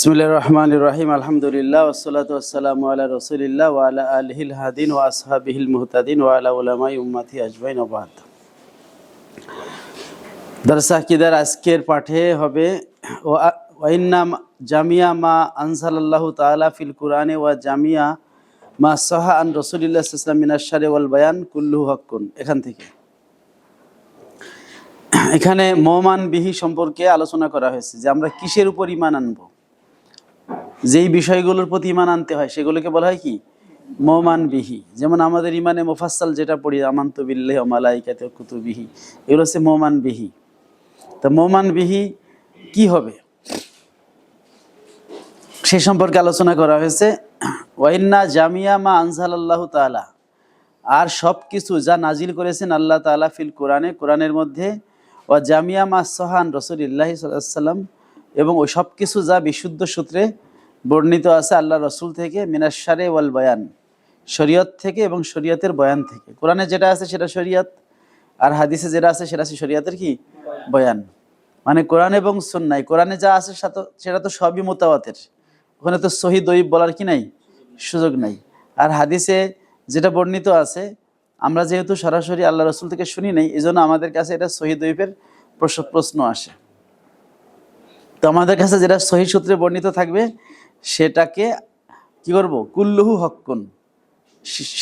বিসমিল্লাহির রহমানির রহিম আলহামদুলিল্লাহ ওয়াসসালাতু ওয়াসসালামু আলা রাসূলিল্লাহ ওয়া আলা আলিহিল হাদিন ওয়া আসহাবিহিল মুহতাদিন ওয়া আলা উলামাই উম্মতি আজমাইন ওয়া বাদ। দরস আকীদার আজকের পাঠে হবে ওয়া ইন্না জামিয়া মা আনজালাল্লাহু তাআলা ফিল কুরআনে ওয়া জামিয়া মা সাহা আন রাসূলিল্লাহ সাল্লাল্লাহু আলাইহি ওয়াসাল্লাম মিনাশ শারঈ ওয়াল বায়ান কুল্লুহু হাক্কুন। এখান থেকে এখানে মুমান বিহি সম্পর্কে আলোচনা করা হয়েছে যে আমরা কিসের উপর ঈমান আনবো। যেই বিষয়গুলোর প্রতি ঈমান আনতে হয় সেগুলোকে বলা হয় কি মুমান বিহি। যেমন আমাদের ঈমানে মুফাসসাল যেটা পড়ি আমানতু বিল্লাহি ওয়া মালাইকাতিহি ওয়া কুতুবিহি, এগুলো হচ্ছে মুমান বিহি। তা মুমান বিহি কি হবে সে সম্পর্কে আলোচনা করা হয়েছে। ওয়া ইন্না জামিয়া মা আনজালাল্লাহু তাআলা, আর সব কিছু যা নাজিল করেছেন আল্লাহ তাআলা ফিল কোরআনে, কোরআনের মধ্যে, ওয়া জামিয়া মা সাহান রাসূলিল্লাহি সাল্লাল্লাহু আলাইহি ওয়াসাল্লাম, এবং ওই সব কিছু যা বিশুদ্ধ সূত্রে বর্ণিত আছে আল্লাহ রসুল থেকে, মিনাশ শারঈ ওয়াল বায়ান, শরীয়ত থেকে এবং শরীয়তের বয়ান থেকে। কোরআনে যেটা আছে সেটা শরীয়ত, আর হাদিসে যেটা আছে সেটা আছে শরীয়তের কি বয়ান। মানে কোরআন এবং সুন্নাহ, কোরআনে যা আছে সেটা তো সবই মুতাওয়াতির, ওখানে তো সহিহ দঈফ বলার কি নাই, সুযোগ নাই। আর হাদিসে যেটা বর্ণিত আছে, আমরা যেহেতু সরাসরি আল্লাহ রসুল থেকে শুনি নাই, এই জন্য আমাদের কাছে এটা সহিহ দঈফের প্রশ্ন আসে। তো আমাদের কাছে যেটা সহিহ সূত্রে বর্ণিত থাকবে সেটাকে কি করব, কুল্লুহু হক্কুন,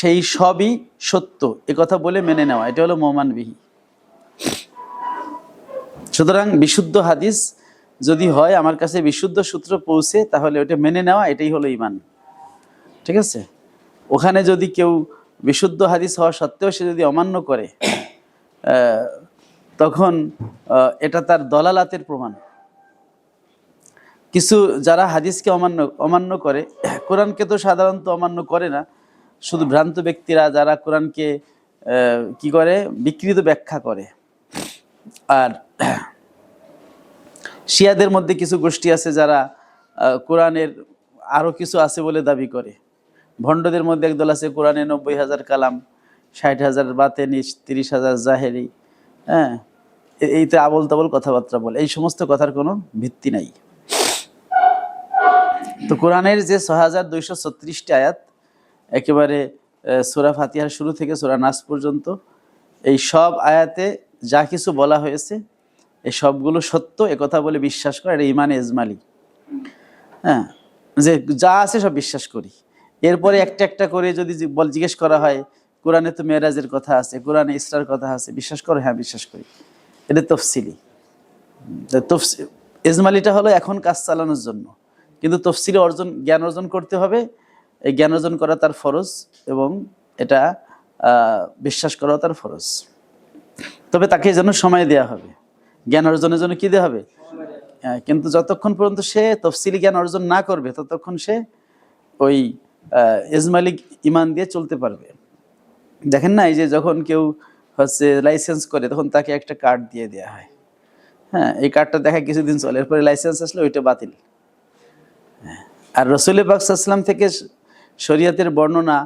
সেই সবই সত্য এ কথা বলে মেনে নেওয়া, এটা হলো মুমান বিহি। সুতরাং বিশুদ্ধ হাদিস যদি হয়, আমার কাছে বিশুদ্ধ সূত্র পৌঁছে, তাহলে ওটা মেনে নেওয়া, এটাই হলো ঈমান। ঠিক আছে? ওখানে যদি কেউ বিশুদ্ধ হাদিস হওয়া সত্ত্বেও সে যদি অমান্য করে, তখন এটা তার দলালাতের প্রমাণ। কিছু যারা হাদিসকে অমান্য করে, কোরআনকে তো সাধারণত অমান্য করে না, শুধু ভ্রান্ত ব্যক্তিরা যারা কোরআনকে কি করে, বিকৃত ব্যাখ্যা করে। আর শিয়াদের মধ্যে কিছু গোষ্ঠী আছে যারা কোরআনের আরও কিছু আছে বলে দাবি করে। ভণ্ডদের মধ্যে একদল আছে কোরআনে 90,000 কালাম, 60,000 বাতেনি, 30,000 জাহেরি। হ্যাঁ, এইতে আবল তাবল কথাবার্তা বলে। এই সমস্ত কথার কোনো ভিত্তি নাই। তো কোরআনের যে 6236টি আয়াত, একেবারে সূরা ফাতিহার শুরু থেকে সূরা নাস পর্যন্ত, এই সব আয়াতে যা কিছু বলা হয়েছে এই সবগুলো সত্য একথা বলে বিশ্বাস করে, এটা ইমানে ইজমালি। হ্যাঁ, যে যা আছে সব বিশ্বাস করি। এরপরে একটা একটা করে যদি জিজ্ঞেস করা হয়, কোরআনে তো মেরাজের কথা আছে, কোরআনে ইসরার কথা আছে, বিশ্বাস করো? হ্যাঁ বিশ্বাস করি। এটা তফসিলি। ইজমালিটা হলো এখন কাজ চালানোর জন্য, কিন্তু তফসিলি জ্ঞান অর্জন করতে হবে। এই জ্ঞান অর্জন করা তার ফরজ, এবং এটা বিশ্বাস করাও তার ফরজ। তবে তাকে যেন সময় দেওয়া হবে, জ্ঞান অর্জনের জন্য কি দেওয়া হবে। কিন্তু যতক্ষণ পর্যন্ত সে তফসিলি জ্ঞান অর্জন না করবে, ততক্ষণ সে ওই ইজমালি ইমান দিয়ে চলতে পারবে। দেখেন না, এই যে যখন কেউ হচ্ছে লাইসেন্স করে, তখন তাকে একটা কার্ড দিয়ে দেওয়া হয়। হ্যাঁ, এই কার্ডটা দেখা কিছুদিন চলে, এরপরে লাইসেন্স আসলে ওইটা বাতিল। আর রাসূল পাক সাল্লাল্লাহু আলাইহি ওয়াসাল্লাম থেকে শরীয়তের বর্ণনা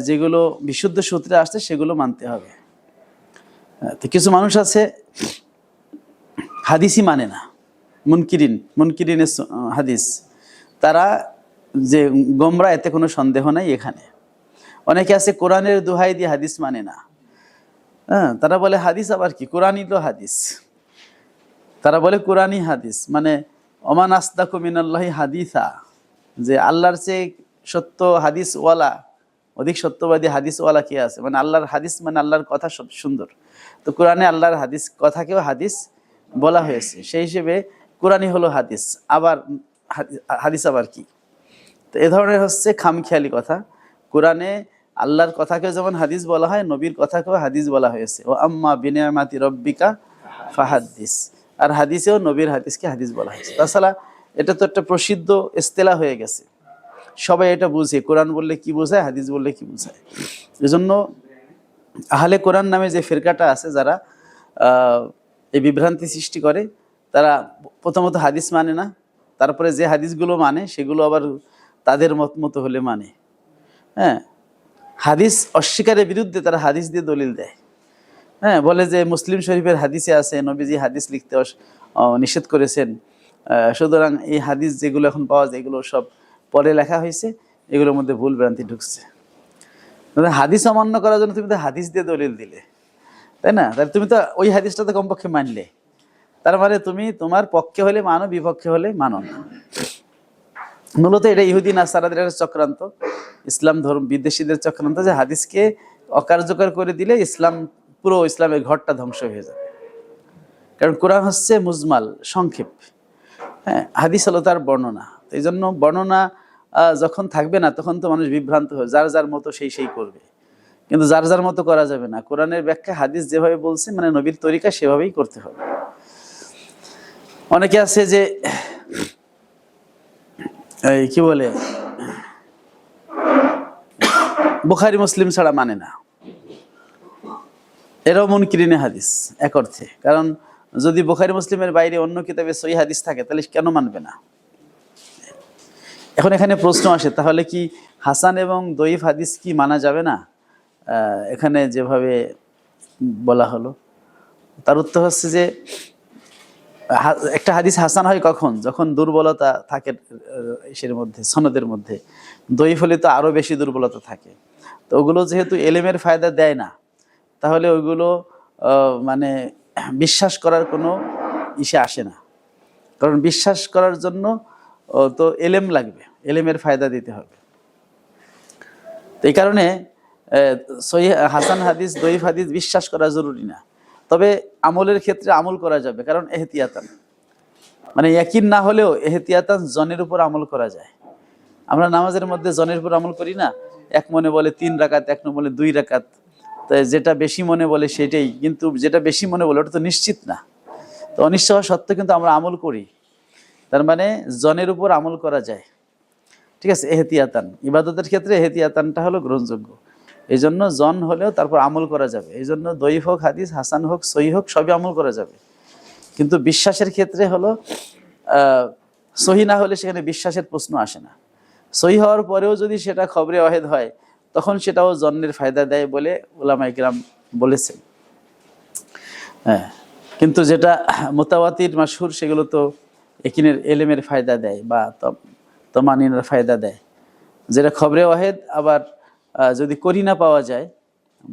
যেগুলো বিশুদ্ধ সূত্রে আসছে সেগুলো মানতে হবে। তো কিছু মানুষ আছে হাদিসই মানে না, মুনকিরিন হাদিস, তারা যে গোমরা, এতে কোনো সন্দেহ নাই। এখানে অনেকে আছে কোরআনের দোহাই দিয়ে হাদিস মানে না। হ্যাঁ, তারা বলে হাদিস আবার কি, কোরআনই তো হাদিস। তারা বলে কোরআনই হাদিস, মানে ওমান আসদাকু মিনাল্লাহি হাদিসা, যে আল্লাহর চেয়ে সত্য হাদিসওয়ালা, অধিক সত্যবাদী হাদিসওয়ালা কে আছে। মানে আল্লাহর হাদিস মানে আল্লাহর কথা সব সুন্দর। তো কোরআনে আল্লাহর হাদিস কথাকেও হাদিস বলা হয়েছে, সেই হিসেবে কোরআনই হলো হাদিস। আবার হাদিস আবার কি? তো এ ধরনের হচ্ছে খামখেয়ালি কথা। কোরআনে আল্লাহর কথাকে যেমন হাদিস বলা হয়, নবীর কথাকেও হাদিস বলা হয়েছে। ও আম্মা বিনিয়ামাতি রব্বিকা ফাহাদ্দিস, আর হাদিসেও নবীর হাদিসকে হাদিস বলা হয়েছে। তাছাড়া এটা তো একটা প্রসিদ্ধ ইস্তেলাহ হয়ে গেছে, সবাই এটা বুঝে, কোরআন বললে কি বোঝায়, হাদিস বললে কি বোঝায়। এজন্য আহলে কোরআন নামে যে ফিরকাটা আছে, যারা এই বিভ্রান্তি সৃষ্টি করে, তারা প্রথমত হাদিস মানে না, তারপরে যে হাদিসগুলো মানে সেগুলো আবার তাদের মত মতো হলে মানে। হ্যাঁ, হাদিস অস্বীকারের বিরুদ্ধে তারা হাদিস দিয়ে দলিল দেয়। হ্যাঁ, বলে যে মুসলিম শরীফের হাদিসে আছে নবীজি হাদিস লিখতে নিষেধ করেছেন, সুতরাং এই হাদিস যেগুলো এখন পাওয়া যায় এগুলো সব পরে লেখা হয়েছে, এগুলোর মধ্যে ভুল ভ্রান্তি ঢুকছে। হাদিস অমান্য করার জন্য তুমি তো হাদিস দিয়ে দলিল দিলে, তাই না? তাহলে তুমি তো ওই হাদিসটা তো কমপক্ষে মানলে, তার মানে তুমি তোমার পক্ষে হলে মানো, বিপক্ষে হলে মানো না। মূলত এটা ইহুদি নাসারাদের চক্রান্ত, ইসলাম ধর্ম বিদ্বেষীদের চক্রান্ত, যে হাদিসকে অকার্যকর করে দিলে ইসলাম, পুরো ইসলামের ঘরটা ধ্বংস হয়ে যাবে। কারণ কোরআন হচ্ছে মুজমাল, সংক্ষেপ, হ্যাঁ, হাদিস হলো তার বর্ণনা। এই জন্য বর্ণনা যখন থাকবে না তখন তো মানুষ বিভ্রান্ত হয়, যার যার মতো সেই করবে। কিন্তু যার যার মতো করা যাবে না। কোরআনের ব্যাখ্যা হাদিস যেভাবে বলছে, মানে নবীর তরিকা, সেভাবেই করতে হবে। অনেকে আছে যে এই কি বলে, বুখারী মুসলিম ছাড়া মানে না, এরাও মুনকিরিনে হাদিস এক অর্থে। কারণ যদি বুখারী মুসলিমের বাইরে অন্য কিতাবে সহিহ হাদিস থাকে তাহলে কেন মানবে না? এখন এখানে প্রশ্ন আসে, তাহলে কি হাসান এবং দঈফ হাদিস কি মানা যাবে না এখানে যেভাবে বলা হলো? তার উত্তর হচ্ছে যে একটা হাদিস হাসান হয় কখন? যখন দুর্বলতা থাকে এর মধ্যে, সনদের মধ্যে। দঈফ হলে তো আরো বেশি দুর্বলতা থাকে। তো ওগুলো যেহেতু এলেমের ফায়দা দেয় না, তাহলে ওইগুলো মানে বিশ্বাস করার কোনো ইসে আসে না। কারণ বিশ্বাস করার জন্য তো এলেম লাগবে, এলেমের ফায়দা দিতে হবে। তো এই কারণে সহিহ হাসান হাদিস, দঈফ হাদিস বিশ্বাস করা জরুরি না। তবে আমলের ক্ষেত্রে আমল করা যাবে, কারণ এহতিয়াতান, মানে ইয়াকিন না হলেও এহতিয়াতান জনের উপর আমল করা যায়। আমরা নামাজের মধ্যে জনের উপর আমল করি না, এক মনে বলে 3 রাকাত, এক মনে বলে 2 রাকাত। তাই যেটা বেশি মনে বলে সেটাই, কিন্তু যেটা বেশি মনে বলে ওটা তো নিশ্চিত না। তো অনিশ্চিত হওয়া সত্ত্বেও কিন্তু আমরা আমল করি, তার মানে জনের উপর আমল করা যায়। ঠিক আছে, এহতিয়াতান, ইবাদতের ক্ষেত্রে এহতিয়াতানটা হলো গ্রহণযোগ্য। এই জন্য জন হলেও তারপর আমল করা যাবে। এই জন্য দঈফ হোক হাদিস, হাসান হোক, সহিহ হোক, সবই আমল করা যাবে। কিন্তু বিশ্বাসের ক্ষেত্রে হলো সহিহ না হলে সেখানে বিশ্বাসের প্রশ্ন আসে না। সহিহ হওয়ার পরেও যদি সেটা খবরে ওয়াহিদ হয়, তখন সেটাও জন্নের ফায়দা দেয় বলে উলামায়ে কেরাম বলেছেন। হ্যাঁ, কিন্তু যেটা মুতাওয়াতির মাশহুর, সেগুলো তো একিনের এলেমের ফায়দা দেয় বা তমানিনার ফায়দা দেয়। যেটা খবরে ওয়াহিদ, আবার যদি করিনা পাওয়া যায়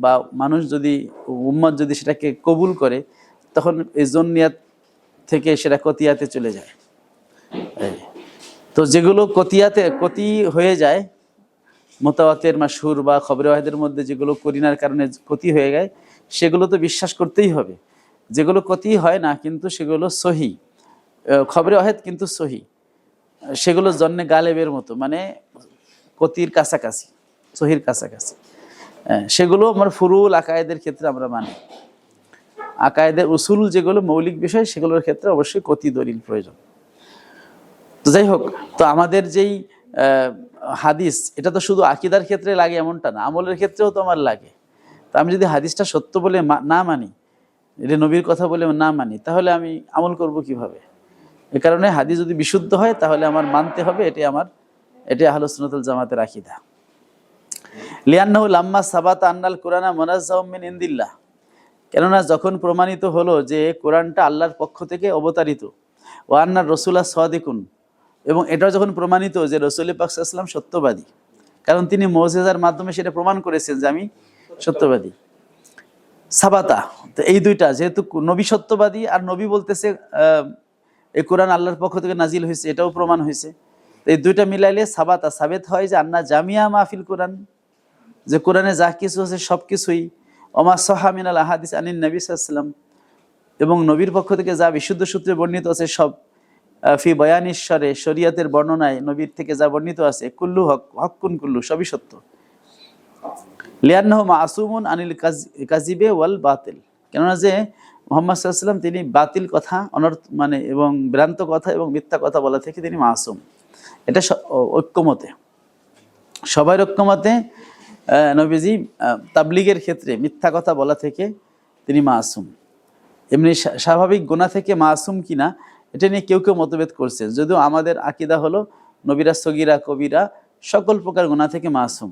বা মানুষ যদি, উম্মত যদি সেটাকে কবুল করে, তখন এই জন্নিয়াত থেকে সেটা কতিয়াতে চলে যায়। তো যেগুলো কতি হয়ে যায়, মুতাওয়াতির মাশহুর বা খবরে ওয়াহিদের মধ্যে যেগুলো করিনার কারণে ক্ষতি হয়ে যায়, সেগুলো তো বিশ্বাস করতেই হবে। যেগুলো ক্ষতি হয় না কিন্তু সেগুলো সহি, খবরে ওয়াহিদ কিন্তু সহি, সেগুলো জন্নে গালেবের মতো, মানে ক্ষতির কাছাকাছি, সহির কাছাকাছি। সেগুলো আমার ফুরুল আকায়েদের ক্ষেত্রে আমরা মানি। আকায়েদের উসুল যেগুলো মৌলিক বিষয়, সেগুলোর ক্ষেত্রে অবশ্যই ক্ষতি দলিল প্রয়োজন। তো যাই হোক, তো আমাদের যেই হাদিস, এটা তো শুধু আকীদার ক্ষেত্রে লাগে এমনটা না, আমলের ক্ষেত্রেও তো আমার লাগে। তো আমি যদি হাদিসটা সত্য বলে না মানি, এটা নবীর কথা বলে না মানি, তাহলে আমি আমল করব কিভাবে? এ কারণে হাদিস যদি বিশুদ্ধ হয় তাহলে আমার মানতে হবে, এটাই আহলুস সুন্নাত ওয়াল জামাতের আকীদা। লিআন্নাহু লাম্মা সাবাতা আন্নাল কুরআনা মুনাজ্জাহুম মিন ইনদিল্লাহ, কেননা যখন প্রমাণিত হলো যে কোরআনটা আল্লাহর পক্ষ থেকে অবতারিত, ওয়া আন্নার রাসূলা সাদিকুন, এবং এটাও যখন প্রমাণিত যে রাসূল পাক সাল্লাল্লাহু আলাইহি ওয়াসাল্লাম সত্যবাদী, কারণ তিনি মুজিজার মাধ্যমে সেটা প্রমাণ করেছেন যে আমি সত্যবাদী। সাবাতা, তো এই দুইটা, যেহেতু নবী সত্যবাদী আর নবী বলতেছে এই কোরআন আল্লাহর পক্ষ থেকে নাজিল হয়েছে, এটাও প্রমাণ হয়েছে। এই দুইটা মিলাইলে সাবাতা, সাবেত হয় যে আন্না জামিয়া মাহফিল কোরআন, যে কোরআনে যা কিছু আছে সব কিছুই, ওমা সাহা মিনাল আহাদিস আনিন নবী সাল্লাল্লাহু আলাইহি ওয়াসাল্লাম, এবং নবীর পক্ষ থেকে যা বিশুদ্ধ সূত্রে বর্ণিত আছে সব, ফি বয়ানিশ্বরে, শরীয়তের বর্ণনায় নবীর থেকে যা বর্ণিত আছে, কুল্লু হকুন কুল্লু, সবই সত্য। লিআন্নাহু মাসুমুন আনিল কাযিবে ওয়াল বাতিল, কেননা যে মুহাম্মদ সাল্লাল্লাহু আলাইহি ওয়াসাল্লাম তিনি বাতিল কথা, মানে এবং ভ্রান্ত কথা এবং মিথ্যা কথা বলা থেকে তিনি মাসুম। এটা ঐক্যমতে, সবার ঐক্যমতে নবীজি তাবলীগের ক্ষেত্রে মিথ্যা কথা বলা থেকে তিনি মাসুম। এমনি স্বাভাবিক গুনাহ থেকে মাসুম কিনা এটা নিয়ে কেউ কেউ মতভেদ করছেন, যদিও আমাদের আকীদা হলো নবীরা সগীরা কবিরা সকল প্রকার গুনাহ থেকে মাসুম,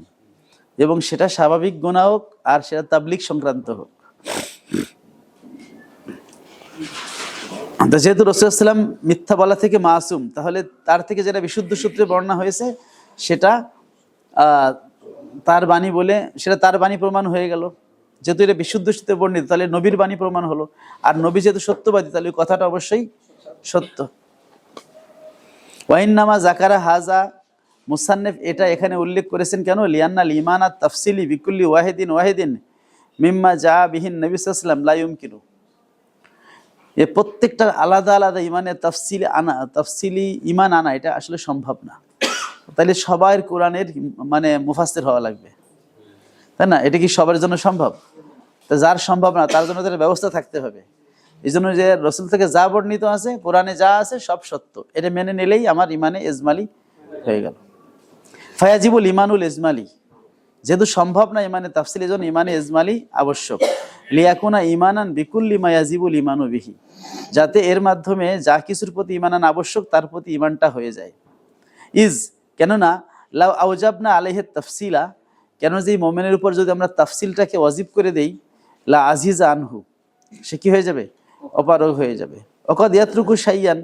এবং সেটা স্বাভাবিক গুনাহ হোক আর সেটা তাবলীগ সংক্রান্ত হোক। তো যেহেতু রাসূলুল্লাহ মিথ্যা বলা থেকে মাসুম, তাহলে তার থেকে যেটা বিশুদ্ধ সূত্রে বর্ণনা হয়েছে সেটা তার বাণী বলে, সেটা তার বাণী প্রমাণ হয়ে গেল। যেহেতু এটা বিশুদ্ধ সূত্রে বর্ণিত, তাহলে নবীর বাণী প্রমাণ হলো। আর নবী যেহেতু সত্যবাদী, তাহলে ওই কথাটা অবশ্যই সত্য। ওয়াইন্নামা জাকারা হাজা, মুসান্নিফ এটা এখানে উল্লেখ করেছেন কেন? লিয়ান্নাল ঈমানাত তাফসিলি বিকুল্লি ওয়াহিদিন মিম্মা যা বিহিন নবী সাল্লাল্লাহু আলাইহি ওয়াসাল্লাম লা ইউমকিনু। এ প্রত্যেকটা আলাদা আলাদা ইমানের তাফসিলি ইমান আনা এটা আসলে সম্ভব না। তাহলে সবার কোরআনের মানে মুফাসসির হওয়া লাগবে, তাই না? এটা কি সবার জন্য সম্ভব? তো যার সম্ভব না তার জন্য তার ব্যবস্থা থাকতে হবে। এই জন্য যে রসুল থেকে যা বর্ণিত আছে, কোরআনে যা আছে সব সত্য, এটা মেনে নিলেই আমার ইমানে ইজমালি হয়ে গেল। ফায়াজিবুল ইমানুল ইজমালি, যেহেতু সম্ভব না ইমানে তাফসিল, এই জন্য ইমানে ইজমালি আবশ্যক। লিয়াকুনা ইমানান বিকুল্লি মা ইয়াজিবুল ইমানু বিহি, যাতে এর মাধ্যমে যা কিছুর প্রতি ইমানান আবশ্যক তার প্রতি ইমানটা হয়ে যায়। কেননা লাউ আউজাবনা আলাইহি তাফসিলা, কেন যে মোমেনের উপর যদি আমরা তাফসিলটাকে ওয়াজিব করে দেই, লা আজিজা আনহু, সে কি হয়ে যাবে? অপারগ হয়ে যাবে। অকদ ইয়াতরুকু শাইয়ান,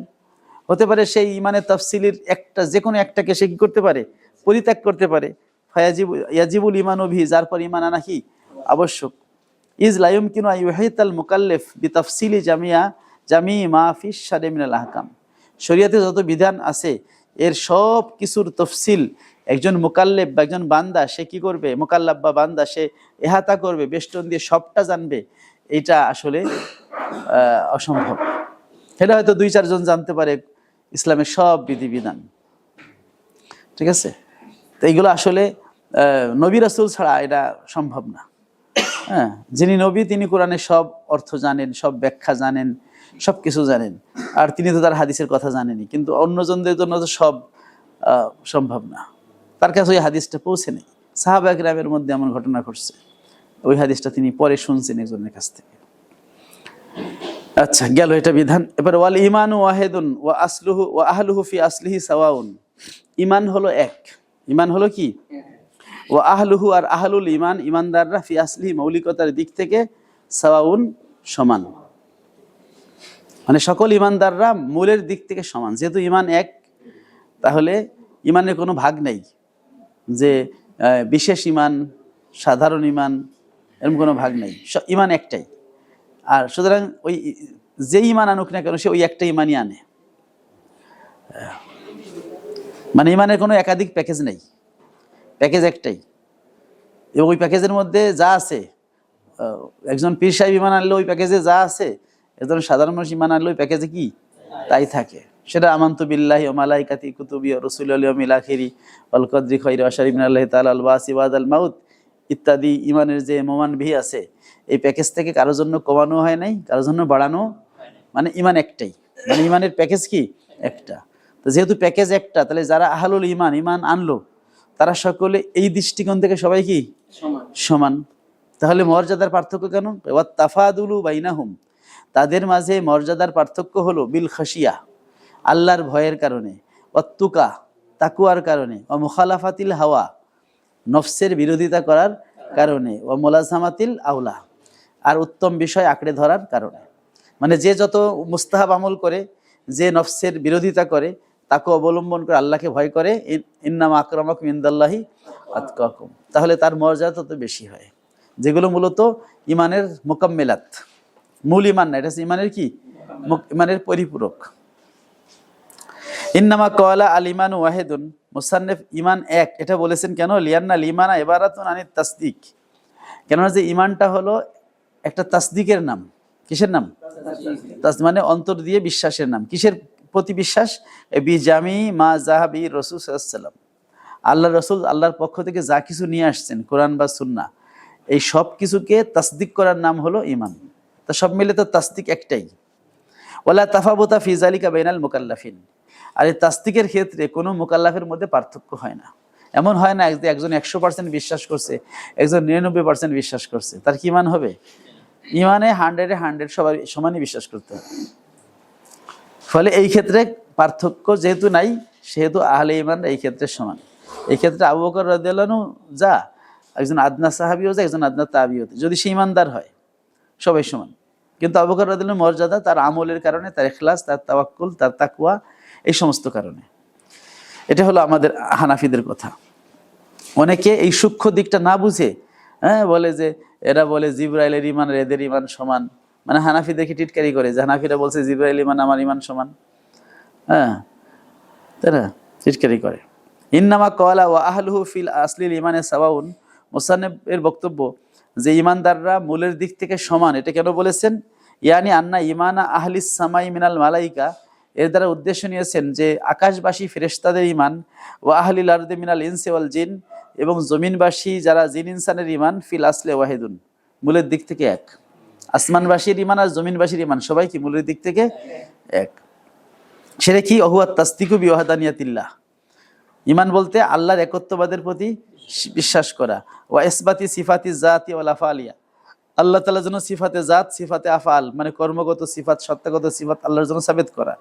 হতে পারে সেই ইমানের তাফসিলের একটা যে কোনো একটাকে সে কি করতে পারে? পরিত্যাগ করতে পারে। ইয়াজিবুল ইমানু বিহি, যার পর ইমান আনা কি আবশ্যক। ইজ লা ইউমকিনু আন ইউহিতাল মুকাল্লিফ বিতাফসিলি জামি মা ফি শারি মিনাল আহকাম, শরীয়তে যত বিধান আছে এর সব কিছুর তফসিল একজন মুকাল্লিফ বা একজন বান্দা সে কি করবে? মুকাল্লাফ বা বান্দা সে এহাতা করবে, বেষ্টন দিয়ে সবটা জানবে, এটা আসলে অসম্ভব। এটা হয়তো 2-4 জন জানতে পারে ইসলামের সব বিধিবিধান, ঠিক আছে? তো এইগুলো আসলে নবী রাসূল ছাড়া এটা সম্ভব না। হ্যাঁ, যিনি নবী তিনি কোরআনের সব অর্থ জানেন, সব ব্যাখ্যা জানেন, সব কিছু জানেন। আর তিনি তো তার হাদিসের কথা জানেনই, কিন্তু অন্যজনদের জন্য তো সব সম্ভব না। তার কাছে ওই হাদিসটা পৌঁছে নেই। সাহাবা কিরামের মধ্যে এমন ঘটনা ঘটছে, ওই হাদিসটা তিনি পরে শুনছেন একজনের কাছ থেকে। আচ্ছা, গেল এটা বিধান। এবার ওয়াল ইমানু ওয়াহিদুন ওয়া আসলুহু ওয়া আহলুহু ফি আসলিহি সাওয়াউন, ইমান হলো এক। ইমান হলো কি? ওয়া আহলুহু, আর আহলুল ইমান ইমানদাররা, ফি আসলিহি মৌলিকতার দিক থেকে, সাওয়াউন সমান, মানে সকল ইমানদাররা মূলের দিক থেকে সমান। যেহেতু ইমান এক, তাহলে ইমানের কোনো ভাগ নেই যে বিশেষ ইমান, সাধারণ ইমান, এরকম কোনো ভাগ নেই। ইমান একটাই। আর সুতরাং ওই যে ইমান আনুক না কেন সে ওই একটা ইমানই আনে, মানে ইমানের কোনো একাধিক প্যাকেজ নেই, প্যাকেজ একটাই। এবং ওই প্যাকেজের মধ্যে যা আছে, একজন পীর সাহেব ইমান আনলে ওই প্যাকেজে যা আছে, একজন সাধারণ মানুষ ইমান আনলে ওই প্যাকেজে কি তাই থাকে। সেটা আমানতু বিল্লাহি ওয়া মালাইকাতি কুতুবি ওয়া রুসুলিল ইয়াউমিল আখিরি ওয়াল কদরি খাইরি ওয়া শাররি মিনাল্লাহি তাআলা আল বাসি ওয়াদাল মাউত ইত্যাদি ইমানের যে মোমানবিহি আছে, এই প্যাকেজ থেকে কারোর জন্য কমানো হয় নাই, কারোর জন্য বাড়ানো, মানে ইমান একটাই, মানে ইমানের প্যাকেজ কি একটা। তো যেহেতু প্যাকেজ একটা, তাহলে যারা আহলুল ইমান ইমান আনলো তারা সকলে এই দৃষ্টিকোণ থেকে সবাই কি সমান। তাহলে মর্যাদার পার্থক্য কেন? ওয়াত তাফাদুলু বাইনাহুম, তাদের মাঝে মর্যাদার পার্থক্য হলো বিল খাশিয়া, আল্লাহর ভয়ের কারণে, ওয়াত্তুকা, তাকুয়ার কারণে, ও মুখালাফাতিল হাওয়া, নফসের বিরোধিতা করার কারণে, ও মুলাজামাতিল আউলা, আর উত্তম বিষয় আঁকড়ে ধরার কারণে। মানে যে যত মুস্তাহাব আমল করে, যে নফসের বিরোধিতা করে, তাকে অবলম্বন করে, আল্লাহকে ভয় করে, ইন্নামা আকরামাকুম ইনদাল্লাহি আতকাকুম, তাহলে তার মর্যাদা তত বেশি হয়। যেগুলো মূলত ইমানের মুকাম্মিলাত, মূল ইমান না, এটা হচ্ছে ইমানের কি? ইমানের পরিপূরক। ইন্নামা ক্বালা আল ইমানু ওয়াহিদুন, মুসান্নিফ ইমান এক এটা বলেছেন কেন? লিয়ান্নাল ইমানা ইবারাতুন আনিত তাসদিক, কেননা যে ইমানটা হলো একটা তাসদিকের নাম। কিসের নাম? মানে অন্তর দিয়ে বিশ্বাসের নাম। কিসের প্রতি বিশ্বাস? বিজামি মা জাহাবি রাসূল সাল্লাল্লাহু আলাইহি ওয়াসাল্লাম, আল্লাহ রসুল আল্লাহর পক্ষ থেকে যা কিছু নিয়ে আসছেন, কোরআন বা সুন্নাহ, এই সব কিছুকে তাসদিক করার নাম হলো ইমান। তা সব মিলে তো তাসদিক একটাই। ওয়ালা তাফাবুতা ফি যালিকা বাইনাল মুকাল্লাফিন, আর এই তাসদিকের ক্ষেত্রে কোনো মুকাল্লাফের মধ্যে পার্থক্য হয় না। এমন হয় না যে একজন 100% বিশ্বাস করছে, একজন 99% বিশ্বাস করছে, তার কি ইমান হবে? ইমানে 100 সবাই সমানই বিশ্বাস করতে হবে। ফলে এই ক্ষেত্রে পার্থক্য যেহেতু নাই, সেহেতু আহলে ইমান এই ক্ষেত্রে সমান। এই ক্ষেত্রে আবু বকর রাদিয়াল্লাহু আনহু যা, একজন আদনা সাহাবীও যা, একজন আদনা তাবিও, যদি সে ইমানদার হয় সবাই সমান। কিন্তু আবু বকর রাদিয়াল্লাহু আনহুর মর্যাদা তার আমলের কারণে, তার ইখলাস, তার তাওয়াক্কুল, তার তাকওয়া, এই সমস্ত কারণে। এটা হলো আমাদের হানাফিদের কথা। অনেকে এই সূক্ষ্ম দিকটা না বুঝে বলে যে এরা বলে জিবরাইলের ঈমান আর এদের ঈমান সমান, মানে হানাফিদেরকে টিটকারি করে যে হানাফিরা বলছে জিবরাইল ঈমান আমার ঈমান সমান, তাই না, টিটকারি করে। ইন্নামা ক্বালা ওয়া আহলুহু ফিল আসলিল ঈমানে সাওয়াউন, মুসান্নিফের বক্তব্য যে ঈমানদাররা মূলের দিক থেকে সমান। এটা কেন বলেছেন? ইয়ানি আন্না ঈমানা আহলিস সামাই মিনাল মালাইকা, এর দ্বারা উদ্দেশ্য নিয়েছেন যে আকাশবাসী ফেরেশতাদের ঈমান, ওয়া আহলিল আরদি মিনাল ইনসি ওয়াল জিন, এবং জমিনবাসী যারা জিন ইনসানের ঈমান, ফিল আসলে ওয়াহিদুন, মূলের দিক থেকে এক। আসমানবাসীর ঈমান আর জমিনবাসীর ঈমান সবাই কি মূলের দিক থেকে এক। সেটা কি? ওহুয়াত তাসদিকু বিওয়াহদানিয়াতিল্লাহ, ঈমান বলতে আল্লাহর একত্ববাদের প্রতি বিশ্বাস করা, ওয়া ইসবাতি সিফাতি জাতি ওয়াল আফআলিয়া, আল্লাহ তাআলার জন্য সিফাতে জাত, সিফাতে আফআল মানে কর্মগত সিফাত, সত্তাগত সিফাত আল্লাহর জন্য সাবেত করা,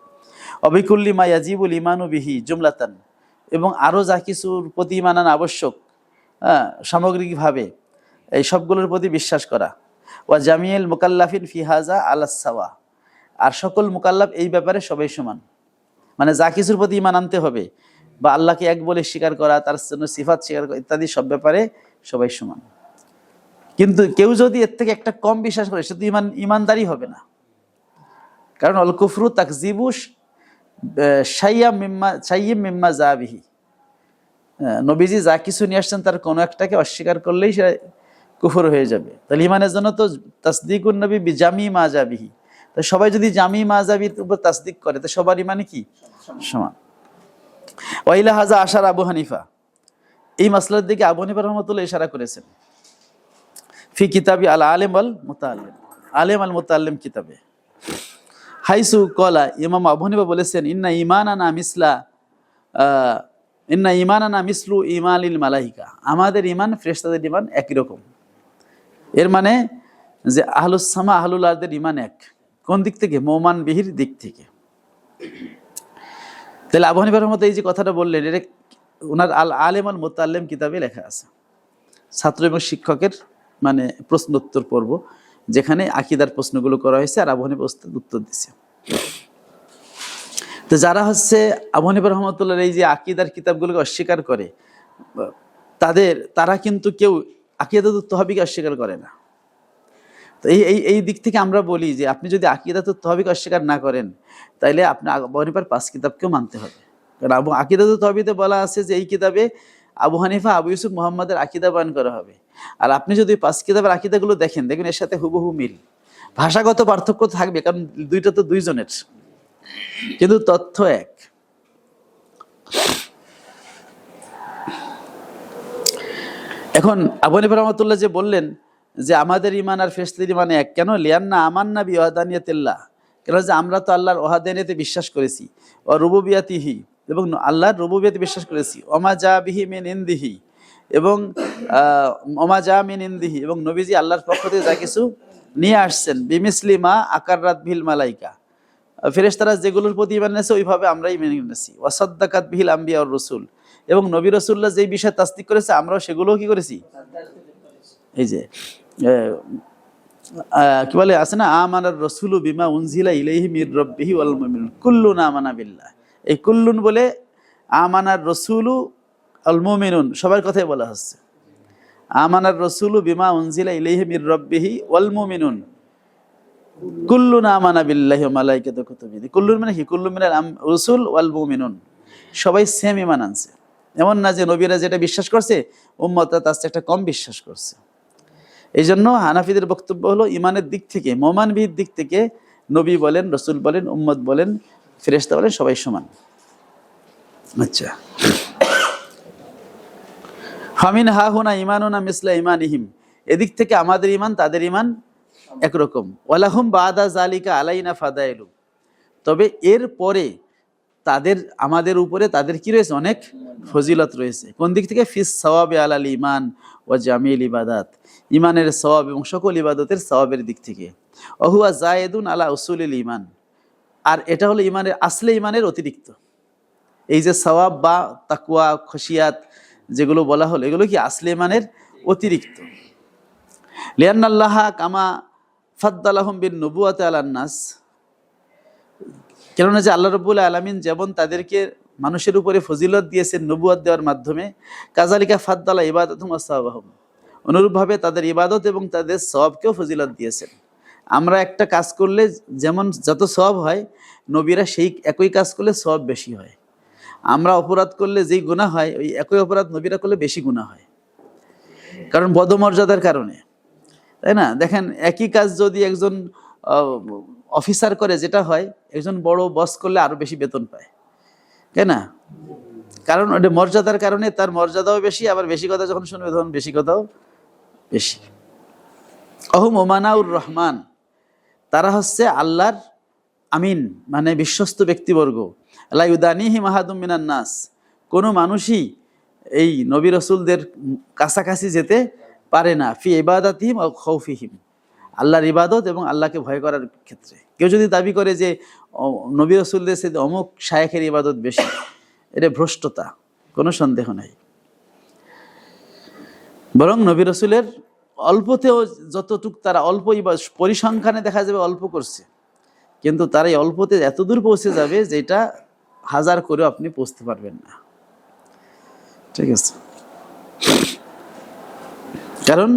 অবিকুল্লি মা ইয়াজিবুল ঈমানু বিহি জুমলাতান, এবং আরো যা কিছুর প্রতি ঈমান আনা আবশ্যক সামগ্রিকভাবে এই সবগুলোর প্রতি বিশ্বাস করা, ওয়া জামিউল মুকাল্লাফিন ফি হাযা আলাস সাওয়া, আর সকল মুকাল্লাফ এই ব্যাপারে সবাই সমান, মানে যা কিছুর প্রতি ঈমান আনতে হবে বা আল্লাহকে এক বলে স্বীকার করা, তার জন্য সিফাত স্বীকার করা ইত্যাদি সব ব্যাপারে সবাই সমান। কিন্তু কেউ যদি এর থেকে একটা কম বিশ্বাস করে সে তো ঈমানদারি হবে না, কারণ আল কুফরু তাকযিবু শাইয়্যিম মিম্মা যা বিহি, নবীজি যা কিছু নিয়ে আসছেন তার কোনো একটাকে অস্বীকার করলেই সে কুফর হয়ে যাবে। তাহলে ঈমানের জন্য তো তাসদিকুন নবী বিজামি মা যা বিহি, তো সবাই যদি জামি মা যাবির উপর তাসদিক করে তো সবার ঈমানে কি সমান। ওয়াইলা হাজা আশার আবু হানিফা, এই মাসলার দিকে আবু হানিফা রাহমাতুল্লাহ ইশারা করেছেন ফি কিতাবি আল আলিম ওয়াল মুতাআল্লিম, আলিম আল মুতাআল্লিম কিতাবে, হাইসু কলা, ইমাম আবু হানিফা বলেছেন ইন্না ঈমানানা মিসলু ঈমানিল মালাইকা, আমাদের ঈমান ফেরেশতাদের ঈমান একই রকম। এর মানে যে আহলুস সামা আহলুল আরদের ঈমান এক। কোন দিক থেকে? মুমান বিহির দিক থেকে। তাহলে আবু হানিফা রাহমাতুল্লাহ এই যে কথাটা বললেন, এটা ওনার আল আলিম আল মুতাআল্লিম কিতাবে লেখা আছে। ছাত্র এবং শিক্ষকের মানে প্রশ্নোত্তর পর্ব, যেখানে আকীদার প্রশ্নগুলো করা হয়েছে আর আবু হানিফা উত্তর দিচ্ছে। তো যারা আবু হানিফা রাহমাতুল্লাহর এই যে আকীদার কিতাবগুলোকে অস্বীকার করে, তারা কিন্তু কেউ আকীদাতুত তহবিকে অস্বীকার করে না। তো এই দিক থেকে আমরা বলি যে আপনি যদি আকীদাতুত তহবিকে অস্বীকার না করেন, তাইলে আপনি আবু হানিফার 5 কিতাবকেও মানতে হবে। কারণ আকীদাতুত তহবিতে বলা আছে যে এই কিতাবে আবু হানিফা, আবু ইউসুফ, মুহাম্মাদের আকীদা বয়ান করা হবে। আর আপনি যদি 5 কিতাবের আকীদাগুলো দেখেন এর সাথে হুবহু মিল। ভাষাগত পার্থক্য থাকবে, কারণ দুইটা তো দুইজনের, কিন্তু তথ্য এক। এখন আবু হানিফা রাহমাতুল্লাহ যে বললেন যে আমাদের ঈমান আর ফেরেশতাদের ঈমান এক, কেন? লিয়ান্না আমান্না বিওয়াহদানিয়াতিল্লাহ, কেন? যে আমরা তো আল্লাহর ওয়াহদানিয়তে বিশ্বাস করেছি, ও রুবুবিয়াতিহি, এবং আল্লাহর রুবুবিয়তে বিশ্বাস করেছি, ওমা যা বিহি মিন ইনদিহি, এবং ওমা যা মিন ইনদিহি, এবং নবীজি আল্লাহর পক্ষ থেকে যা কিছু নিয়ে আসছেন, বিমিসলি মা আকাররাত বিল মালাইকা, ফেরেশতারা যেগুলোর প্রতি ঈমান এনেছে ওইভাবে আমরাই মেনে নিয়েছি। ওয়াসাদ্দাকাত বিহিল আম্বিয়া ওয়ার রাসূল, এবং নবী রাসূলুল্লাহ যেই বিষয়ে তাসদিক করেছে আমরাও সেগুলোও কি করেছি। এই যে কি বলে আছে না, আমানার রাসূলু বিমা উনজিলা ইলাইহি মির রাব্বিহি ওয়াল মুমিনুন কুল্লুন আমানা বিল্লাহ, এই কুল্লুন বলে আমানার রাসূলু আল মুমিনুন সবার কথাই বলা হচ্ছে। আমানার রাসূলু বিমা উনজিলা ইলাইহি মির রাব্বিহি ওয়াল মুমিনুন কুল্লুন আমানা বিল্লাহি ওয়া মালাইকাতিহি ওয়া কুতুবিহি, কুল্লুন মানে কি? কুল্লুন মিনাল রাসূল ওয়াল মুমিনুন, সবাই সেম ঈমান আনছে। এমন না যে নবীরা যেটা বিশ্বাস করছে উম্মতরা তার চেয়ে একটা কম বিশ্বাস করছে। এই জন্য হানাফিদের বক্তব্য হলো ঈমানের দিক থেকে, মুমান বিহির দিক থেকে নবী বলেন, রাসূল বলেন, উম্মত বলেন, ফেরেশতা বলেন, সবাই সমান। আচ্ছা, ফামিন হা হুনা ঈমানুনা মিসলা ঈমানিহিম, এদিক থেকে আমাদের ঈমান তাদের ঈমান একরকম। ওয়ালাহুম বাদা যালিকা আলাইনা ফাদাইলু, তবে এর পরে আমাদের উপরে তাদের কি রয়েছে? অনেক ফজিলত রয়েছে। কোন দিক থেকে? ফিস সাওয়াবি আলাল ঈমান ওয়া জামিল ইবাদাত, ঈমানের সওয়াব এবং সকল ইবাদতের সওয়াবের দিক থেকে। ওহুয়া যায়েদুন আলা উসুলিল ঈমান, আর এটা হলো ঈমানের আসলে ঈমানের অতিরিক্ত। এই যে সওয়াব বা তাকওয়া, খশিয়াত যেগুলো বলা হলো, এগুলো কি আসলে ঈমানের অতিরিক্ত। লিআন্নাল্লাহা কামা ফাদ্দালাহুম বিন নবুওয়াতি আলান নাস, কেননা যে আল্লাহ রাব্বুল আলামিন যেমন তাদেরকে মানুষের উপরে ফজিলত দিয়েছেন নবুয়ত দেওয়ার মাধ্যমে, কাযালিকা ফাদ্দালা ইবাদাতুহুম ওয়া সাওয়াবাহুম, অনুরূপভাবে তাদের ইবাদত এবং তাদের সওয়াবকেও ফজিলত দিয়েছেন। আমরা একটা কাজ করলে যেমন যত সওয়াব হয়, নবীরা সেই একই কাজ করলে সওয়াব বেশি হয়। আমরা অপরাধ করলে যেই গুনাহ হয়, ওই একই অপরাধ নবীরা করলে বেশি গুনাহ হয়, কারণ পদমর্যাদার কারণে, তাই না? দেখেন, একই কাজ যদি একজন অফিসার করে, যেটা হয় একজন বড় বস করলে আরো বেশি বেতন পায়, তাই না? কারণ ওটা মর্যাদার কারণে, তার মর্যাদাও বেশি, আবার বেশি কথা যখন শুনবে তখন বেশি কথাও বেশি। অহুম ওমানাউর রহমান, তারা হচ্ছে আল্লাহর আমিন, মানে বিশ্বস্ত ব্যক্তিবর্গ। লা ইউদানিহিম আহাদুম মিনান নাস, কোনো মানুষই এই নবী রাসূলদের কাছাকাছি যেতে পারে না। ফি ইবাদাতিহিম ওয়া খাউফিহিম, আল্লাহর ইবাদত এবং আল্লাহকে ভয় করার ক্ষেত্রে। কেউ যদি দাবি করে যে নবী রাসূলদের সাথে অমুক শায়েখের ইবাদত বেশি, এটা ভ্রষ্টতা, কোনো সন্দেহ নাই। বরং নবী রাসূলের অল্পতেও যতটুক তারা অল্প পরিসংখ্যানে দেখা যাবে অল্প করছে, কিন্তু তারা এই অল্পতে এতদূর পৌঁছে যাবে যেটা হাজার করেও আপনি পৌঁছতে পারবেন না। ঠিক আছে, কারণ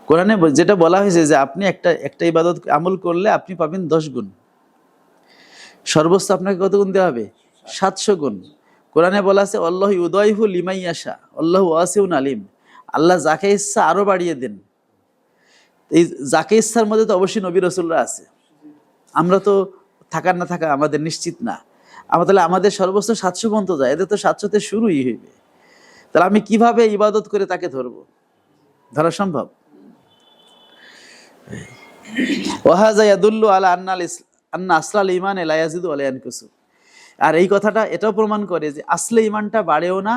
কোরআনে যেটা বলা হয়েছে যে আপনি একটা ইবাদত আমল করলে আপনি পাবেন 10 গুণ, সর্বোচ্চ আপনাকে কত গুণ দেওয়া হবে? 700 গুণ। কোরআনে বলা আছে আল্লাহু ইউদাইফু লিমান ইয়াশা আল্লাহু ওয়াসিউন আলিম, আল্লাহ যাকে ইচ্ছা আরো বাড়িয়ে দেন। এই যাকে ইচ্ছার মধ্যে তো অবশ্যই নবী রাসূলরা আছে, আমরা তো থাকার না থাকা আমাদের নিশ্চিত না। তাহলে আমাদের সর্বোচ্চ 700 পর্যন্ত যায়, এদের তো 700-তে শুরুই হইবে। তাহলে আমি কিভাবে ইবাদত করে তাকে ধরবো? ধরা সম্ভব? ওয়াহাযা ইয়াদুল্লু আলা আন্না আসলাল ঈমান লা ইয়াজিদু ওয়া লা ইয়ানকুসু। আর এই কথাটা এটাও প্রমাণ করে যে আসলে ঈমানটা বাড়েও না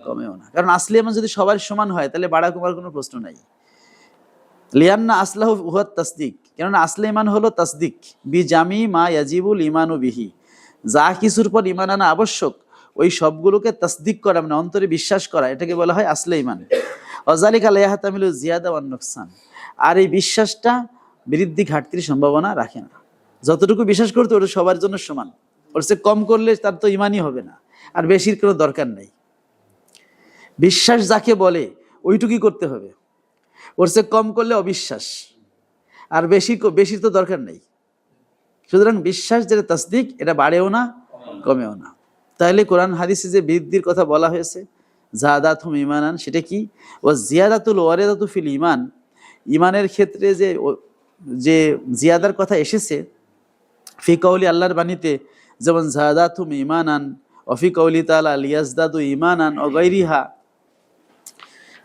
কমেও না, কারণ আসলে ঈমান যদি সবার সমান হয় তাহলে বাড়া কমার কোনো প্রশ্ন নাই। লিয়ান্না আসলাহু হুয়া তাসদিক, কেননা আসলে ঈমান হলো তাসদিক, বি জামি মা ইয়াজিবুল ঈমানু বিহি, যা কিছুর পর ঈমান আনা আবশ্যক ওই সবগুলোকে তাসদিক করা, মানে অন্তরে বিশ্বাস করা, এটাকে বলা হয় আসলে ঈমান। ওয়াযালিকা লা ইয়াহতামিলু জিয়াদা ওয়ান নুকসান, আর এই বিশ্বাসটা বৃদ্ধি ঘাটতির সম্ভাবনা রাখে না। যতটুকু বিশ্বাস করতে ওটা সবার জন্য সমান, ওর চেয়ে কম করলে তার তো ঈমানই হবে না, আর বেশির কোনো দরকার নেই। বিশ্বাস যাকে বলে ওইটুকুই করতে হবে, ওর চেয়ে কম করলে অবিশ্বাস, আর বেশির তো দরকার নেই। সুতরাং বিশ্বাস যেটা তাসদিক, এটা বাড়েও না কমেও না। তাহলে কোরআন হাদিসে যে বৃদ্ধির কথা বলা হয়েছে যাদাতুহুম ঈমানান, সেটা কি? ও জিয়াদাতুল ওয়ারিদাতু ফিল ঈমান, ঈমানের ক্ষেত্রে যে জিয়াদার কথা এসেছে ফি কওলি, আল্লাহর বাণীতে, যেমন যাদাতুহুম ঈমানান, ওয়া ফি কওলি তাআলা লিয়াজদাদু ঈমানান ওয়া গায়রিহা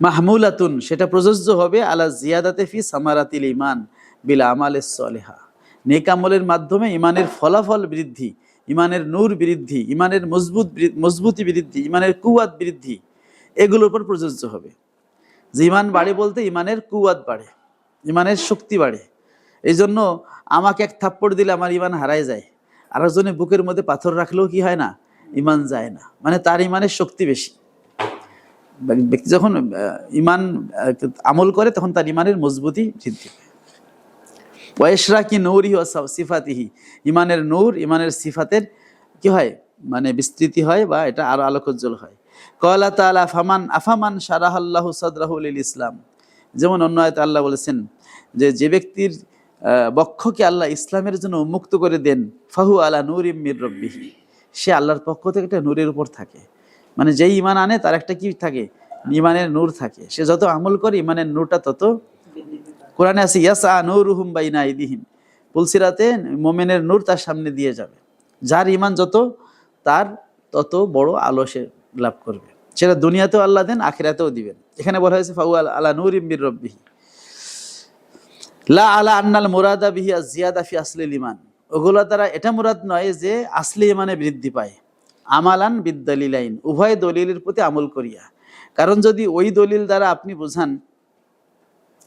মাহমুলাতুন, সেটা প্রযোজ্য হবে আলা জিয়াদাতে ফি সামারাতিল ঈমান বিল আমালিস সলিহা, নেক আমলের মাধ্যমে ঈমানের ফলাফল বৃদ্ধি, ঈমানের নূর বৃদ্ধি, ঈমানের মজবুতি বৃদ্ধি, ঈমানের কুওয়াত বৃদ্ধি, এগুলোর উপর প্রযোজ্য হবে। যে ঈমান বাড়ে বলতে ঈমানের কুওয়াত বাড়ে, ঈমানের শক্তি বাড়ে। এই জন্য আমাকে এক থাপ্পড় দিলে আমার ঈমান হারায় যায়, আরেকজনের বুকের মধ্যে পাথর রাখলেও কি হয় না? ঈমান যায় না, মানে তার ঈমানের শক্তি বেশি। ব্যক্তি যখন ঈমান আমল করে তখন তার ঈমানের মজবুতি বৃদ্ধি পায়। ওয়াইশরাকি নূরিহি ওয়া সিফাতিহি, ঈমানের নূর, ঈমানের সিফাতের কি হয়? মানে বিস্তৃতি হয়, বা এটা আরো আলোকোজ্জ্বল হয়। ক্বালা তাআলা আফামান শারাহাল্লাহু সাদরাহু লিল ইসলাম, যেমন অন্য আয়াতে আল্লাহ বলেছেন যে ব্যক্তির বক্ষকে আল্লাহ ইসলামের জন্য উন্মুক্ত করে দেন, ফাহু আলা নূরিম মির রাব্বিহি, সে আল্লাহর পক্ষ থেকে একটা নূরের উপর থাকে। মানে যেই ঈমান আনে তার একটা কি থাকে? ঈমানের নূর থাকে। সে যত আমল করে ঈমানের নূরটা তত, কোরআনে আছে ইয়াসআ নূরুহুম বাইনা আইদিহিম, পুলসিরাতে মুমিনের নূর তার সামনে দিয়ে যাবে। যার ঈমান যত, তার তত বড় আলো সে লাভ করবে, সেটা দুনিয়াতেও আল্লাহ দেন, আখিরাতেও দিবেন। এখানে বলা হয়েছে ফাহু আলা নূরিম মির রাব্বিহি লা আলা আন্নাল মুরাদা বিহি আয-জিয়াদা ফি আসলিল ঈমান, ওগুলো দ্বারা এটা মুরাদ নয় যে আসলি ঈমানে বৃদ্ধি পায়। আমালান বিদ্দালিলাইন, উভয় দলিলের প্রতি আমল করিয়া। কারণ যদি ওই দলিল দ্বারা আপনি বোঝান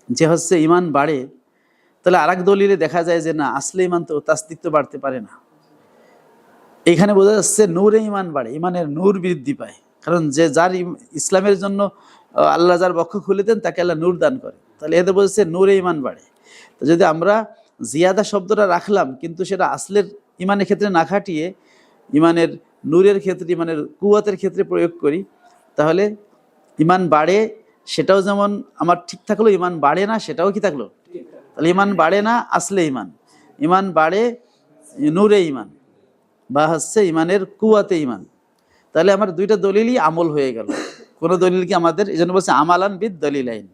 যে হচ্ছে ঈমান বাড়ে, তাহলে আরেক দলিলে দেখা যায় যে না, আসলে ঈমান তো তাসদিক তো বাড়তে পারে না। এখানে বোঝা যাচ্ছে নূরে ঈমান বাড়ে, ঈমানের নূর বৃদ্ধি পায়। কারণ যার ইসলামের জন্য আল্লাহ যার বক্ষ খুলে দেন তাকে আল্লাহ নূর দান করে, তাহলে এতে বোঝাচ্ছে নূরে ঈমান বাড়ে। তো যদি আমরা জিয়াদা শব্দটা রাখলাম, কিন্তু সেটা আসলের ইমানের ক্ষেত্রে না খাটিয়ে ইমানের নূরের ক্ষেত্রে, ইমানের কুওয়াতের ক্ষেত্রে প্রয়োগ করি, তাহলে ইমান বাড়ে, সেটাও যেমন আমার ঠিক থাকলো, ইমান বাড়ে না সেটাও কি থাকলো। তাহলে ইমান বাড়ে না আসলে ইমান, ইমান বাড়ে নূরে ইমান বা হচ্ছে ইমানের কুওয়াতে ইমান। তাহলে আমার দুইটা দলিলই আমল হয়ে গেল। কোনো দলিল কি আমাদের, এই জন্য বলছে আমালান বিদ দলিলাইন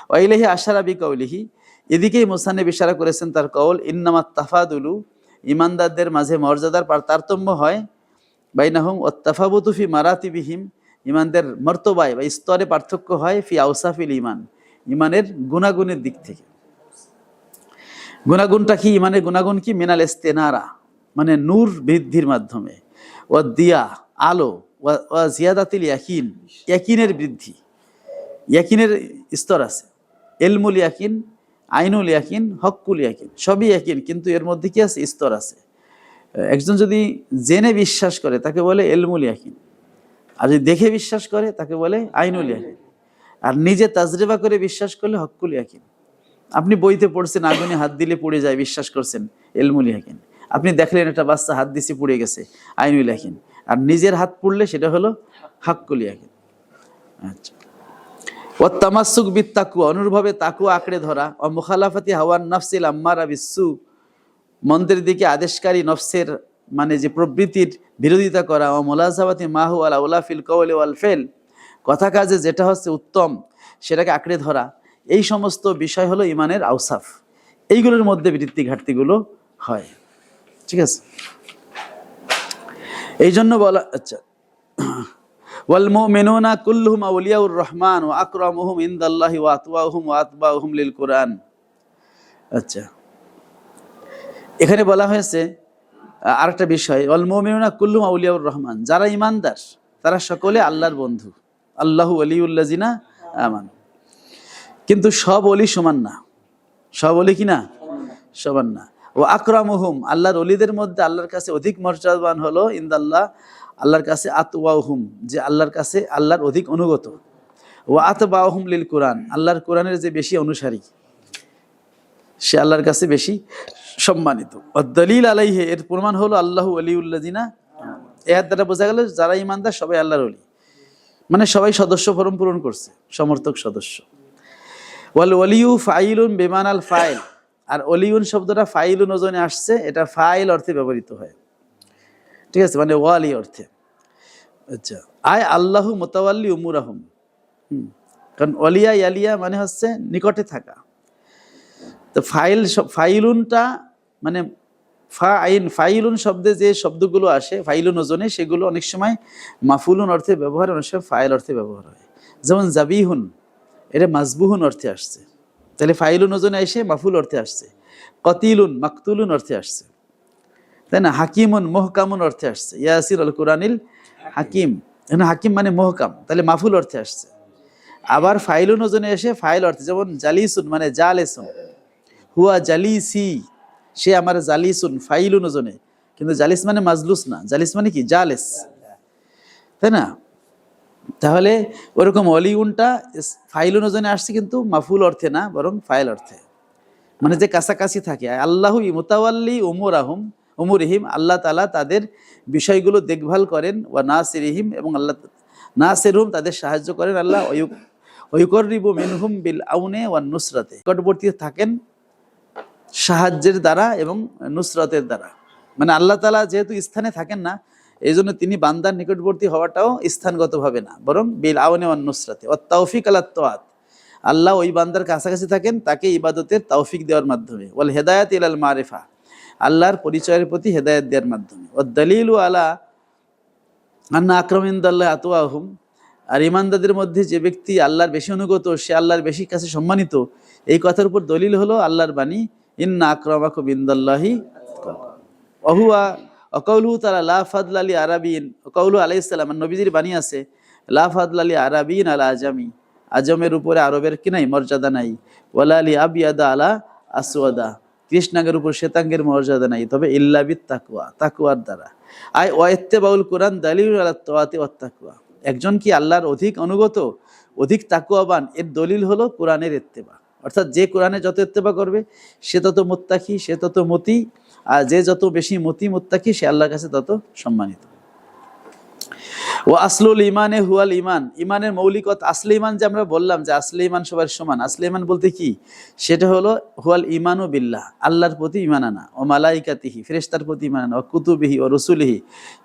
ওয়াইলাহি আশারা বি কওলিহি। এদিকেই মুসান্নিফ ইশারা করেছেন তার কওল, ইন্নামাত তাফাদুলু, ইমানদারদের মাঝে মর্যাদার তারতম্য হয়, বাইনাহুম ওয়াত তাফাবুতু ফি মারাতিবিহিম, ইমানদের মর্তবায় বা স্তরে পার্থক্য হয়, ফি আওসাফিল ইমান, ইমানের গুণাগুণের দিক থেকে। গুণাগুণটা কি? ইমানের গুণাগুণ কি? মিনাল ইস্তেনারা, মানে নূর বৃদ্ধির মাধ্যমে, ও দিয়া আলো, ওয়া জিয়াদাতিল ইয়াকিন, ইয়াকিনের বৃদ্ধি। ইয়াকিনের স্তর আছে, এলমুল ইয়াকিন, আইনুল ইয়াকিন, হক্কুল ইয়াকিন, সবই ইয়াকিন, কিন্তু এর মধ্যে কি আছে? স্তর আছে। একজন যদি জেনে বিশ্বাস করে তাকে বলে এলমুল ইয়াকিন, আর যদি দেখে বিশ্বাস করে তাকে বলে আইনুল ইয়াকিন, আর নিজে তাজরিবা করে বিশ্বাস করলে হক্কুল ইয়াকিন। আপনি বইতে পড়ছেন আগুনে হাত দিলে পুড়ে যায়, বিশ্বাস করছেন, এলমুল ইয়াকিন। আপনি দেখলেন একটা বাচ্চা হাত দিছে পুড়ে গেছে, আইনুল ইয়াকিন। আর নিজের হাত পুড়লে সেটা হলো হক্কুল ইয়াকিন। আচ্ছা, ও তামাসসুক বিত তাকওয়া, অনুরূপভাবে তাকওয়া আঁকড়ে ধরা, ও মুখালাফাতি হাওয়ান নাফসিল আম্মারা বিসসু, মন্দের দিকে আদেশকারী নফসের মানে যে প্রবৃত্তির বিরোধিতা করা, ও মুলাজাবাতি মাহু আলা উলা ফিল কওলি ওয়াল ফেল, কথা কাজে যেটা হচ্ছে উত্তম সেটাকে আঁকড়ে ধরা, এই সমস্ত বিষয় হলো ইমানের আওসাফ। এইগুলোর মধ্যে বৃত্তি ঘাটতিগুলো হয়। ঠিক আছে, এই জন্য বলা, আচ্ছা, ওয়াল মুমিনুনা কুল্লুহুম আউলিয়াউর রহমান ওয়া আকরামুহুম ইনদাল্লাহি ওয়া আতওয়াহুম ওয়া আতবাউহুম লিল কুরআন। আচ্ছা, এখানে বলা হয়েছে আরেকটা বিষয়, ওয়াল মুমিনুনা কুল্লুহুম আউলিয়াউর রহমান, যারা ইমানদার তারা সকলে আল্লাহর বন্ধু, আল্লাহু ওয়ালিউল্লাযিনা আমানু। কিন্তু সব ওলি সমান না, সব ওলি কি না? সমান না। ও আকরামুহুম, আল্লাহর ওলিদের মধ্যে আল্লাহর কাছে অধিক মর্যাদাবান হলো ইনদাল্লাহ, আল্লাহর কাছে আতওয়াহুম, যে আল্লাহর কাছে আল্লাহর অধিক অনুগত, ও আতবাউহুম লিল কুরআন, আল্লাহর কোরআনের যে বেশি অনুসারী সে আল্লাহর কাছে বেশি সম্মানিত। দলিল আলাইহি, এর প্রমাণ হলো আল্লাহু ওয়ালিউল্লাযিনা, এর দ্বারা বোঝা গেল যারা ইমানদার সবাই আল্লাহর ওলি, মানে সবাই সদস্য ফরম পূরণ করছে, সমর্থক সদস্য। ওয়াল ওয়ালিউ ফাইলুন বিমানাল ফাইল, আর ওলিউন শব্দটা ফাইলুন ওজনে আসছে, এটা ফাইল অর্থে ব্যবহৃত হয়। ঠিক আছে, মানে ওয়ালি অর্থে। আচ্ছা, আয় আল্লাহু মুতাওয়াল্লি উমুরাহুম, কারণ ওয়ালিয়া ইয়ালিয়া মানে হচ্ছে নিকটে থাকা। তো ফাইলুনটা মানে ফাইলুন শব্দে যে শব্দগুলো আসে ফাইলুন ওজনে, সেগুলো অনেক সময় মাফুলুন অর্থে ব্যবহার, অনেক সময় ফাইল অর্থে ব্যবহার হয়। যেমন জাবিহুন, এটা মাজবুহুন অর্থে আসছে, তাহলে ফাইলুন ওজনে এসে মাফুল অর্থে আসছে। কতিলুন মাকতুলুন অর্থে আসছে, তাই না? হাকিমুন মুহকামুন অর্থে আসছে, ইয়াসির আল কুরআনিল হাকিম, এখানে হাকিম মানে মুহকাম, তাহলে মাফুল অর্থে আসছে। আবার ফাইলুন ওজনে এসে ফাইল অর্থে, যেমন জালিসুন মানে জালেসুন, হুয়া জালিসি, সে আমার জালিসুন, ফাইলুন ওজনে, কিন্তু জালিস মানে মাজলুস না, জালিস মানে কি? জালেস, তাই না? তাহলে ওরকম ওয়ালিউনটা ফাইলুন ওজনে আসছে, কিন্তু মাফুল অর্থে না, বরং ফাইল অর্থে, মানে যে কাছাকাছি থাকে। আল্লাহু মুতাওয়াল্লি উমুরিহিম, আল্লাহ তাআলা তাদের বিষয়গুলো দেখভাল করেন, ওয়া নাসিরিহিম, এবং আল্লাহ নাসিরুহুম, তাদের সাহায্য করেন আল্লাহ, ওয়ুকরিবু মিনহুম বিল আউনে ওয়ান নুসরাতে, নিকটবর্তী থাকেন সাহায্যের দ্বারা এবং নুসরাতের দ্বারা। মানে আল্লাহ তাআলা যেহেতু স্থানে থাকেন না, এই জন্য তিনি বান্দার নিকটবর্তী হওয়াটাও স্থানগতভাবে না, বরং বিল আউনে ওয়ান নুসরাতে ওয়াত তাওফিক আলাত তাআত, আল্লাহ ওই বান্দার কাছাকাছি থাকেন তাকে ইবাদতের তৌফিক দেওয়ার মাধ্যমে, ওয়াল হেদায়াত ইলাল মারিফা, আল্লাহর পরিচয়ের প্রতি হেদায়েত দেওয়ার মাধ্যমে। ওয়াদ দলিলু আলা আন্না আকরাম ইনদাল্লাহি আতওয়াহুম, আর ইমানদারদের মধ্যে যে ব্যক্তি আল্লাহর বেশি অনুগত সে আল্লাহর বেশি কাছে সম্মানিত, এই কথার উপর দলিল হলো আল্লাহর বাণী, ইন্না আকরামাকুম ইনদাল্লাহি ওয়াহুয়া ওয়াকাউলুহু তাআলা লা ফাদলা লি আরাবিয়িন, ওয়াকাউলু আলাইহিস সালাম, নবীজির বাণী আছে, লা ফাদলা লি আরাবিয়িন আলা আজামি, আজমের উপরে আরবের কি নাই? মর্যাদা নাই। ওয়ালা লি আবিয়াদা আলা আসওয়াদা, কৃষ্ণাঙ্গের উপর শ্বেতাঙ্গের মর্যাদা নাই, তবে ইল্লা বিত তাকওয়া, তাকওয়ার দ্বারা। আই ওয়া ইত্তিবাউল কুরআন দালিলুন আলা তাওয়াতি ওয়াত তাকওয়া, একজন কি আল্লাহর অধিক অনুগত, অধিক তাকওয়াবান, এর দলিল হলো কোরআনের ইত্তেবা, অর্থাৎ যে কোরআনে যত ইত্তেবা করবে সে তত মুত্তাকি, সে তত মতি, আর যে যত বেশি মতি মুত্তাকি সে আল্লাহর কাছে তত সম্মানিত। ও আসলুল ইমানে হুয়াল ইমান, ইমানের মৌলিকতা আসলে ইমান যে আমরা বললাম যে আসলে ইমান সবার সমান, আসলে ইমান বলতে কি, সেটা হলো হুয়াল ইমানু বিল্লাহ, আল্লাহর প্রতি ইমান আনা, ও মালাইকাতিহি ফেরেশতার প্রতি ইমান আনা, ও কুতুবিহি ও রসুলিহি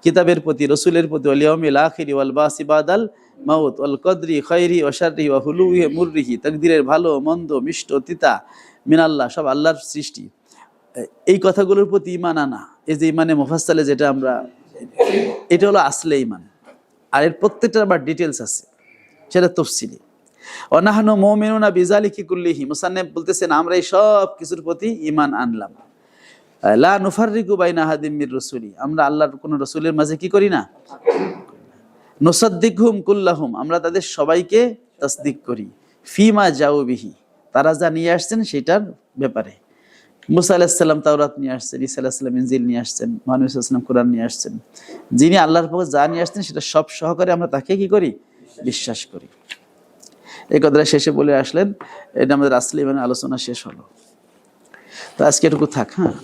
কিতাবের প্রতি, রসুলের প্রতি, ওয়াল ইয়াউমিল আখিরি ওয়াল বাসি বাদাল মাউত ওয়াল কদরি খায়রি ওয়া শাররিহি ওয়া হুলুহি মুররিহি, তাকদীরের ভালো মন্দ মিষ্ট তিতা মিনাল্লাহ, সব আল্লাহর সৃষ্টি। এই কথাগুলোর প্রতি ইমান আনা, এই যে ইমানে মুফাসসালে যেটা আমরা, এটা হলো আসলে ইমান। আর এর প্রত্যেকটার আবার ডিটেলস আছে, সেটা তফসিলি। অনাহনু মুমিনুনা বিযালিকি কুল্লিহি, মুসান্নিফ বলতেছেন আমরা এই সব কিছুর প্রতি ঈমান আনলাম। লা নুফাররিকু বাইনা আহাদিম মির রাসূলি, আমরা আল্লাহর কোন রাসূলের মাঝে কি করি না, নুসাদ্দিকুহুম কুল্লাহুম, আমরা তাদের সবাইকে তাসদিক করি, ফিমা যাউ বিহি, তারা যা নিয়ে আসছেন সেটার ব্যাপারে। মুসা আলাইহিস সালাম তাওরাত নিয়ে আসছেন, ঈসা আলাইহিস সালাম ইনজিল নিয়ে আসছেন, মুহাম্মদ সাল্লাল্লাহু আলাইহি ওয়াসাল্লাম কোরআন নিয়ে আসছেন। যিনি আল্লাহর পক্ষ যা নিয়ে আসছেন সেটা সব সহকারে আমরা তাকে কি করি, বিশ্বাস করি। এই কথাটা শেষে বলে আসলেন, এটা আমাদের আসলে মানে আলোচনা শেষ হলো। তো আজকে এটুকু থাক। হ্যাঁ।